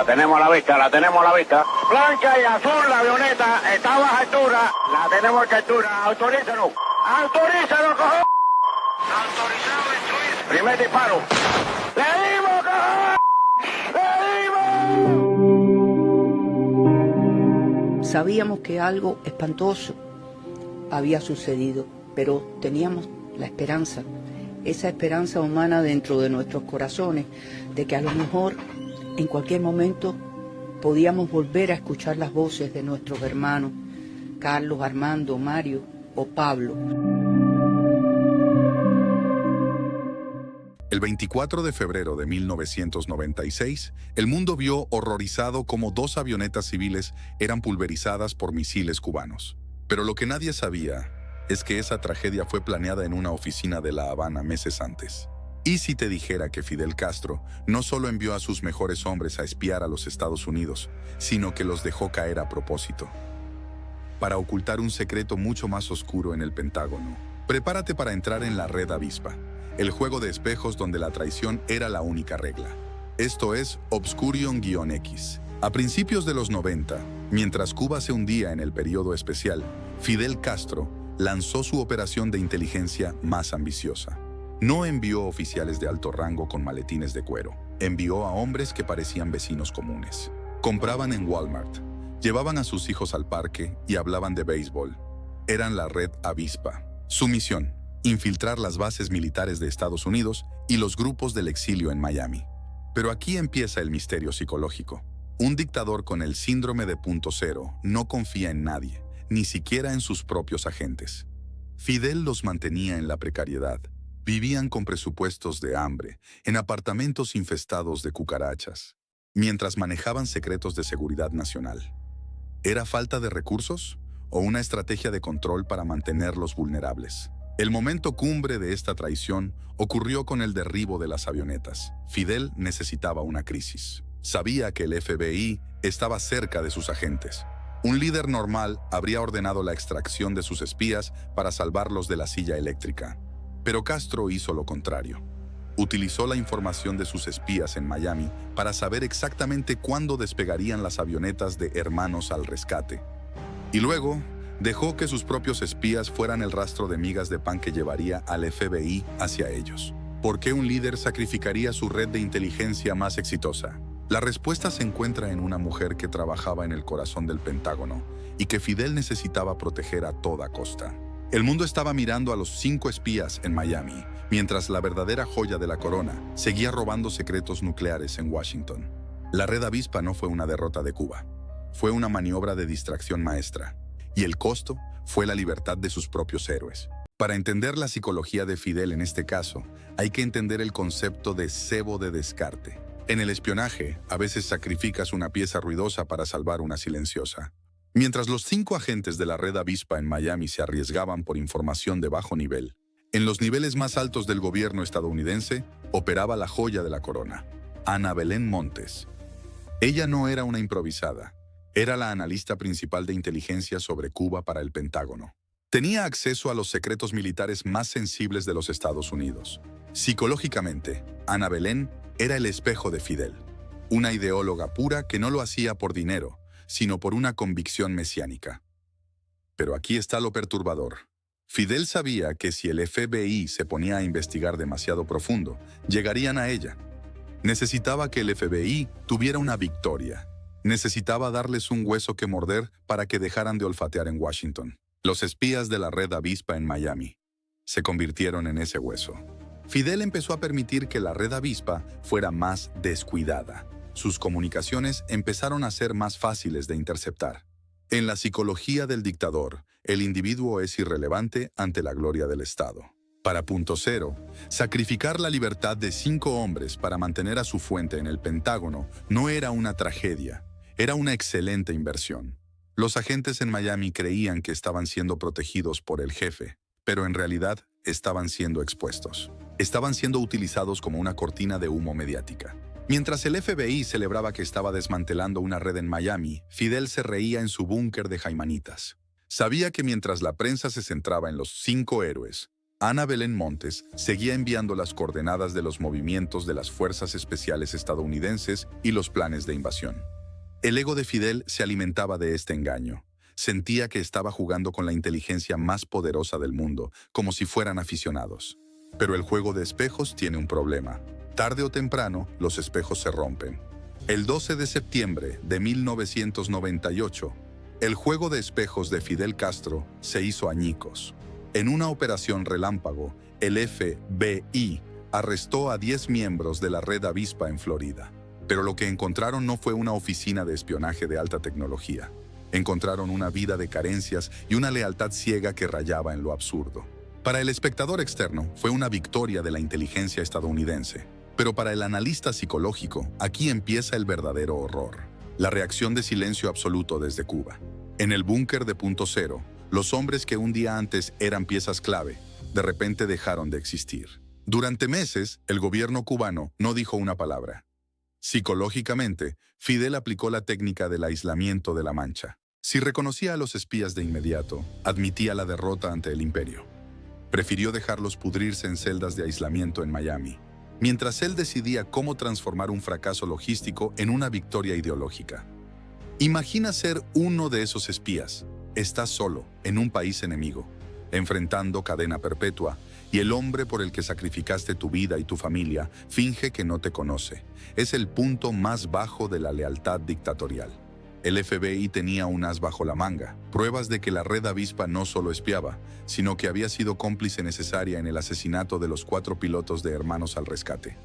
La tenemos a la vista, la tenemos a la vista. Blanca y azul, la avioneta está a baja altura. La tenemos a altura. Autorízanos. Autorízanos, cojón. Autorizado a instruir. Primer disparo. ¡Le dimos, cojón! ¡Le dimos! Sabíamos que algo espantoso había sucedido, pero teníamos la esperanza, esa esperanza humana dentro de nuestros corazones, de que a lo mejor en cualquier momento podíamos volver a escuchar las voces de nuestros hermanos, Carlos, Armando, Mario o Pablo. El 24 de febrero de 1996, el mundo vio horrorizado cómo 2 avionetas civiles eran pulverizadas por misiles cubanos. Pero lo que nadie sabía es que esa tragedia fue planeada en una oficina de La Habana meses antes. ¿Y si te dijera que Fidel Castro no solo envió a sus mejores hombres a espiar a los Estados Unidos, sino que los dejó caer a propósito, para ocultar un secreto mucho más oscuro en el Pentágono? Prepárate para entrar en la Red Avispa, el juego de espejos donde la traición era la única regla. Esto es Obscurion-X. A principios de los 90, mientras Cuba se hundía en el periodo especial, Fidel Castro lanzó su operación de inteligencia más ambiciosa. No envió oficiales de alto rango con maletines de cuero. Envió a hombres que parecían vecinos comunes. Compraban en Walmart, llevaban a sus hijos al parque y hablaban de béisbol. Eran la Red Avispa. Su misión: infiltrar las bases militares de Estados Unidos y los grupos del exilio en Miami. Pero aquí empieza el misterio psicológico. Un dictador con el síndrome de punto cero no confía en nadie, ni siquiera en sus propios agentes. Fidel los mantenía en la precariedad. Vivían con presupuestos de hambre, en apartamentos infestados de cucarachas, mientras manejaban secretos de seguridad nacional. ¿Era falta de recursos o una estrategia de control para mantenerlos vulnerables? El momento cumbre de esta traición ocurrió con el derribo de las avionetas. Fidel necesitaba una crisis. Sabía que el FBI estaba cerca de sus agentes. Un líder normal habría ordenado la extracción de sus espías para salvarlos de la silla eléctrica. Pero Castro hizo lo contrario. Utilizó la información de sus espías en Miami para saber exactamente cuándo despegarían las avionetas de Hermanos al Rescate. Y luego dejó que sus propios espías fueran el rastro de migas de pan que llevaría al FBI hacia ellos. ¿Por qué un líder sacrificaría su red de inteligencia más exitosa? La respuesta se encuentra en una mujer que trabajaba en el corazón del Pentágono y que Fidel necesitaba proteger a toda costa. El mundo estaba mirando a los 5 espías en Miami, mientras la verdadera joya de la corona seguía robando secretos nucleares en Washington. La Red Avispa no fue una derrota de Cuba. Fue una maniobra de distracción maestra. Y el costo fue la libertad de sus propios héroes. Para entender la psicología de Fidel en este caso, hay que entender el concepto de cebo de descarte. En el espionaje, a veces sacrificas una pieza ruidosa para salvar una silenciosa. Mientras los 5 agentes de la Red Avispa en Miami se arriesgaban por información de bajo nivel, en los niveles más altos del gobierno estadounidense operaba la joya de la corona, Ana Belén Montes. Ella no era una improvisada. Era la analista principal de inteligencia sobre Cuba para el Pentágono. Tenía acceso a los secretos militares más sensibles de los Estados Unidos. Psicológicamente, Ana Belén era el espejo de Fidel. Una ideóloga pura que no lo hacía por dinero, sino por una convicción mesiánica. Pero aquí está lo perturbador. Fidel sabía que si el FBI se ponía a investigar demasiado profundo, llegarían a ella. Necesitaba que el FBI tuviera una victoria. Necesitaba darles un hueso que morder para que dejaran de olfatear en Washington. Los espías de la Red Avispa en Miami se convirtieron en ese hueso. Fidel empezó a permitir que la Red Avispa fuera más descuidada. Sus comunicaciones empezaron a ser más fáciles de interceptar. En la psicología del dictador, el individuo es irrelevante ante la gloria del Estado. Para punto cero, sacrificar la libertad de 5 hombres para mantener a su fuente en el Pentágono no era una tragedia, era una excelente inversión. Los agentes en Miami creían que estaban siendo protegidos por el jefe, pero en realidad estaban siendo expuestos. Estaban siendo utilizados como una cortina de humo mediática. Mientras el FBI celebraba que estaba desmantelando una red en Miami, Fidel se reía en su búnker de Jaimanitas. Sabía que mientras la prensa se centraba en los 5 héroes, Ana Belén Montes seguía enviando las coordenadas de los movimientos de las fuerzas especiales estadounidenses y los planes de invasión. El ego de Fidel se alimentaba de este engaño. Sentía que estaba jugando con la inteligencia más poderosa del mundo, como si fueran aficionados. Pero el juego de espejos tiene un problema. Tarde o temprano, los espejos se rompen. El 12 de septiembre de 1998, el juego de espejos de Fidel Castro se hizo añicos. En una operación relámpago, el FBI arrestó a 10 miembros de la Red Avispa en Florida. Pero lo que encontraron no fue una oficina de espionaje de alta tecnología. Encontraron una vida de carencias y una lealtad ciega que rayaba en lo absurdo. Para el espectador externo, fue una victoria de la inteligencia estadounidense. Pero para el analista psicológico, aquí empieza el verdadero horror. La reacción de silencio absoluto desde Cuba. En el búnker de Punto Cero, los hombres que un día antes eran piezas clave, de repente dejaron de existir. Durante meses, el gobierno cubano no dijo una palabra. Psicológicamente, Fidel aplicó la técnica del aislamiento de la mancha. Si reconocía a los espías de inmediato, admitía la derrota ante el imperio. Prefirió dejarlos pudrirse en celdas de aislamiento en Miami, mientras él decidía cómo transformar un fracaso logístico en una victoria ideológica. Imagina ser uno de esos espías. Estás solo, en un país enemigo, enfrentando cadena perpetua, y el hombre por el que sacrificaste tu vida y tu familia finge que no te conoce. Es el punto más bajo de la lealtad dictatorial. El FBI tenía un as bajo la manga, pruebas de que la Red Avispa no solo espiaba, sino que había sido cómplice necesaria en el asesinato de los 4 pilotos de Hermanos al Rescate.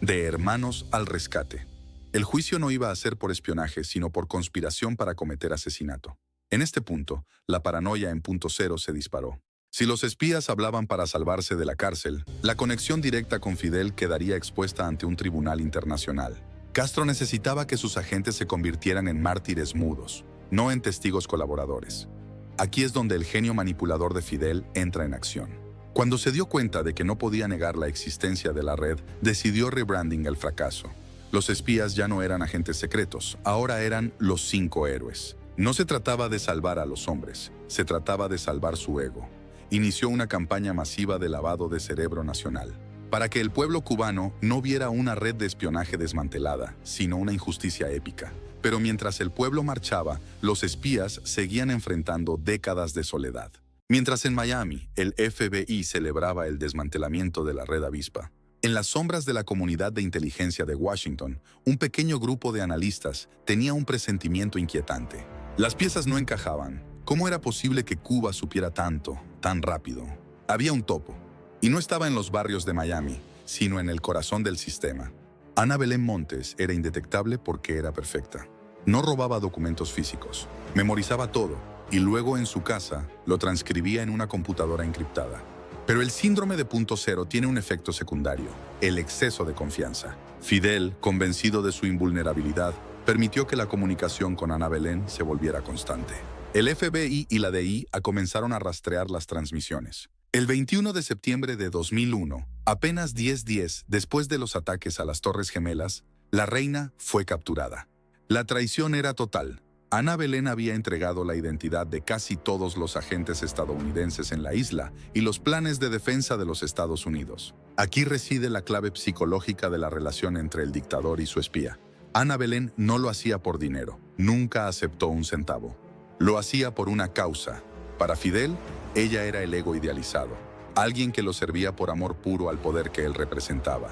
De Hermanos al Rescate. El juicio no iba a ser por espionaje, sino por conspiración para cometer asesinato. En este punto, la paranoia en Punto Cero se disparó. Si los espías hablaban para salvarse de la cárcel, la conexión directa con Fidel quedaría expuesta ante un tribunal internacional. Castro necesitaba que sus agentes se convirtieran en mártires mudos, no en testigos colaboradores. Aquí es donde el genio manipulador de Fidel entra en acción. Cuando se dio cuenta de que no podía negar la existencia de la red, decidió rebranding el fracaso. Los espías ya no eran agentes secretos, ahora eran los 5 héroes. No se trataba de salvar a los hombres, se trataba de salvar su ego. Inició una campaña masiva de lavado de cerebro nacional, para que el pueblo cubano no viera una red de espionaje desmantelada, sino una injusticia épica. Pero mientras el pueblo marchaba, los espías seguían enfrentando décadas de soledad. Mientras en Miami, el FBI celebraba el desmantelamiento de la Red Avispa. En las sombras de la comunidad de inteligencia de Washington, un pequeño grupo de analistas tenía un presentimiento inquietante. Las piezas no encajaban. ¿Cómo era posible que Cuba supiera tanto, tan rápido? Había un topo. Y no estaba en los barrios de Miami, sino en el corazón del sistema. Ana Belén Montes era indetectable porque era perfecta. No robaba documentos físicos, memorizaba todo y luego en su casa lo transcribía en una computadora encriptada. Pero el síndrome de Punto Cero tiene un efecto secundario, el exceso de confianza. Fidel, convencido de su invulnerabilidad, permitió que la comunicación con Ana Belén se volviera constante. El FBI y la DI comenzaron a rastrear las transmisiones. El 21 de septiembre de 2001, apenas 10 días después de los ataques a las Torres Gemelas, la reina fue capturada. La traición era total. Ana Belén había entregado la identidad de casi todos los agentes estadounidenses en la isla y los planes de defensa de los Estados Unidos. Aquí reside la clave psicológica de la relación entre el dictador y su espía. Ana Belén no lo hacía por dinero, nunca aceptó un centavo. Lo hacía por una causa. Para Fidel, ella era el ego idealizado, alguien que lo servía por amor puro al poder que él representaba.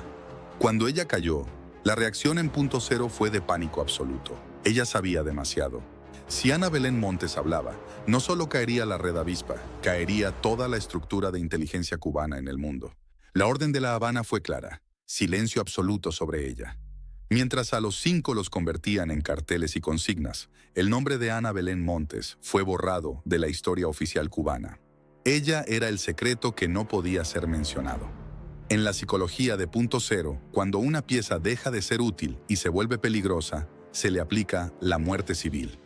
Cuando ella cayó, la reacción en Punto Cero fue de pánico absoluto. Ella sabía demasiado. Si Ana Belén Montes hablaba, no solo caería la Red Avispa, caería toda la estructura de inteligencia cubana en el mundo. La orden de La Habana fue clara, silencio absoluto sobre ella. Mientras a los 5 los convertían en carteles y consignas, el nombre de Ana Belén Montes fue borrado de la historia oficial cubana. Ella era el secreto que no podía ser mencionado. En la psicología de Punto Cero, cuando una pieza deja de ser útil y se vuelve peligrosa, se le aplica la muerte civil.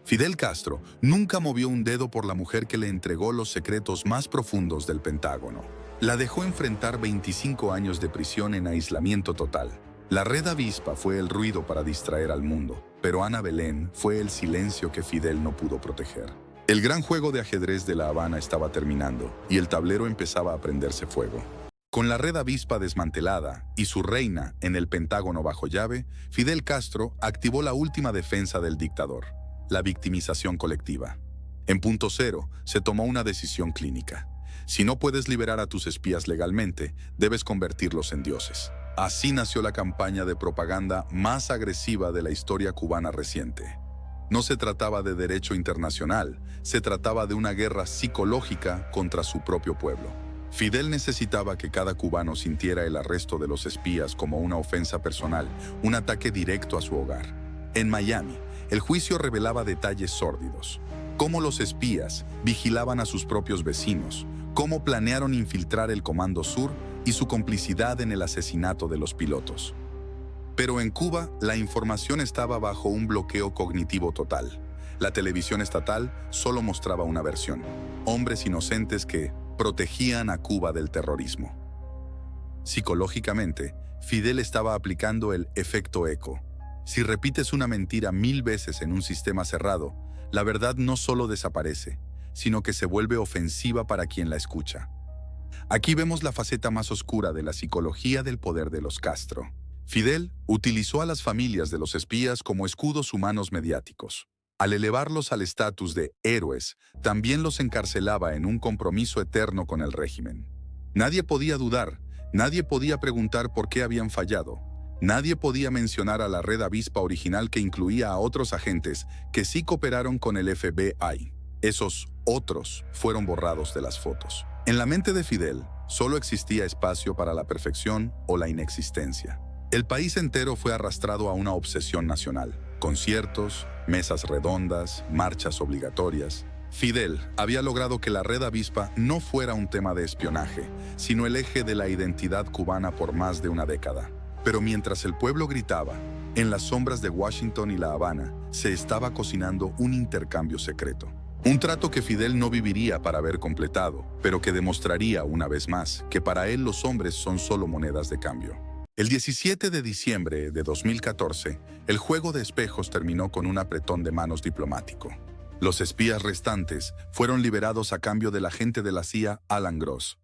Fidel Castro nunca movió un dedo por la mujer que le entregó los secretos más profundos del Pentágono. La dejó enfrentar 25 años de prisión en aislamiento total. La Red Avispa fue el ruido para distraer al mundo, pero Ana Belén fue el silencio que Fidel no pudo proteger. El gran juego de ajedrez de La Habana estaba terminando y el tablero empezaba a prenderse fuego. Con la red avispa desmantelada y su reina en el Pentágono bajo llave, Fidel Castro activó la última defensa del dictador, la victimización colectiva. En punto cero, se tomó una decisión clínica. Si no puedes liberar a tus espías legalmente, debes convertirlos en dioses. Así nació la campaña de propaganda más agresiva de la historia cubana reciente. No se trataba de derecho internacional, se trataba de una guerra psicológica contra su propio pueblo. Fidel necesitaba que cada cubano sintiera el arresto de los espías como una ofensa personal, un ataque directo a su hogar. En Miami, el juicio revelaba detalles sórdidos. Cómo los espías vigilaban a sus propios vecinos, cómo planearon infiltrar el Comando Sur y su complicidad en el asesinato de los pilotos. Pero en Cuba, la información estaba bajo un bloqueo cognitivo total. La televisión estatal solo mostraba una versión: hombres inocentes que protegían a Cuba del terrorismo. Psicológicamente, Fidel estaba aplicando el efecto eco. Si repites una mentira 1000 veces en un sistema cerrado, la verdad no solo desaparece, sino que se vuelve ofensiva para quien la escucha. Aquí vemos la faceta más oscura de la psicología del poder de los Castro. Fidel utilizó a las familias de los espías como escudos humanos mediáticos. Al elevarlos al estatus de héroes, también los encarcelaba en un compromiso eterno con el régimen. Nadie podía dudar, nadie podía preguntar por qué habían fallado, nadie podía mencionar a la red avispa original que incluía a otros agentes que sí cooperaron con el FBI. Esos otros fueron borrados de las fotos. En la mente de Fidel, solo existía espacio para la perfección o la inexistencia. El país entero fue arrastrado a una obsesión nacional. Conciertos, mesas redondas, marchas obligatorias. Fidel había logrado que la red avispa no fuera un tema de espionaje, sino el eje de la identidad cubana por más de una década. Pero mientras el pueblo gritaba, en las sombras de Washington y La Habana, se estaba cocinando un intercambio secreto. Un trato que Fidel no viviría para haber completado, pero que demostraría una vez más que para él los hombres son solo monedas de cambio. El 17 de diciembre de 2014, el juego de espejos terminó con un apretón de manos diplomático. Los espías restantes fueron liberados a cambio del agente de la CIA, Alan Gross.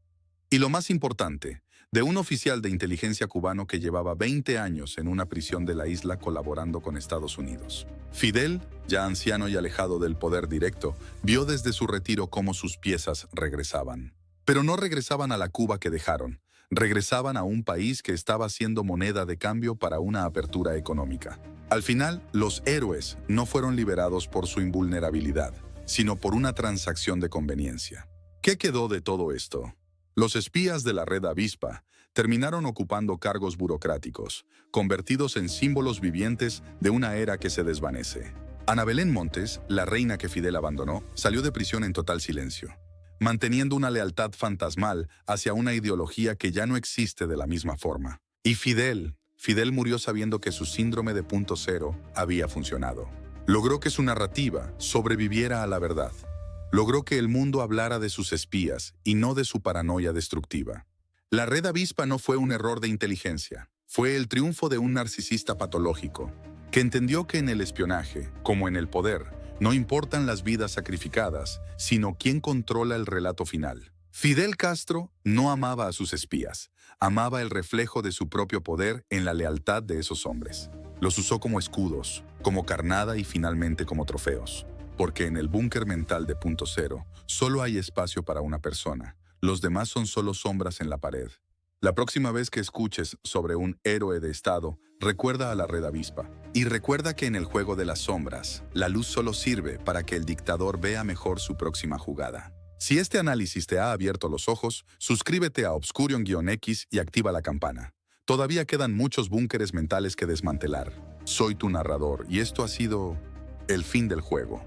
Y lo más importante, de un oficial de inteligencia cubano que llevaba 20 años en una prisión de la isla colaborando con Estados Unidos. Fidel, ya anciano y alejado del poder directo, vio desde su retiro cómo sus piezas regresaban. Pero no regresaban a la Cuba que dejaron. Regresaban a un país que estaba siendo moneda de cambio para una apertura económica. Al final, los héroes no fueron liberados por su invulnerabilidad, sino por una transacción de conveniencia. ¿Qué quedó de todo esto? Los espías de la red avispa terminaron ocupando cargos burocráticos, convertidos en símbolos vivientes de una era que se desvanece. Ana Belén Montes, la reina que Fidel abandonó, salió de prisión en total silencio, manteniendo una lealtad fantasmal hacia una ideología que ya no existe de la misma forma. Y Fidel murió sabiendo que su síndrome de punto cero había funcionado. Logró que su narrativa sobreviviera a la verdad. Logró que el mundo hablara de sus espías y no de su paranoia destructiva. La red avispa no fue un error de inteligencia, fue el triunfo de un narcisista patológico, que entendió que en el espionaje, como en el poder, no importan las vidas sacrificadas, sino quién controla el relato final. Fidel Castro no amaba a sus espías, amaba el reflejo de su propio poder en la lealtad de esos hombres. Los usó como escudos, como carnada y finalmente como trofeos. Porque en el búnker mental de punto cero, solo hay espacio para una persona. Los demás son solo sombras en la pared. La próxima vez que escuches sobre un héroe de Estado, recuerda a la red avispa. Y recuerda que en el juego de las sombras, la luz solo sirve para que el dictador vea mejor su próxima jugada. Si este análisis te ha abierto los ojos, suscríbete a Obscurion-X y activa la campana. Todavía quedan muchos búnkeres mentales que desmantelar. Soy tu narrador y esto ha sido el fin del juego.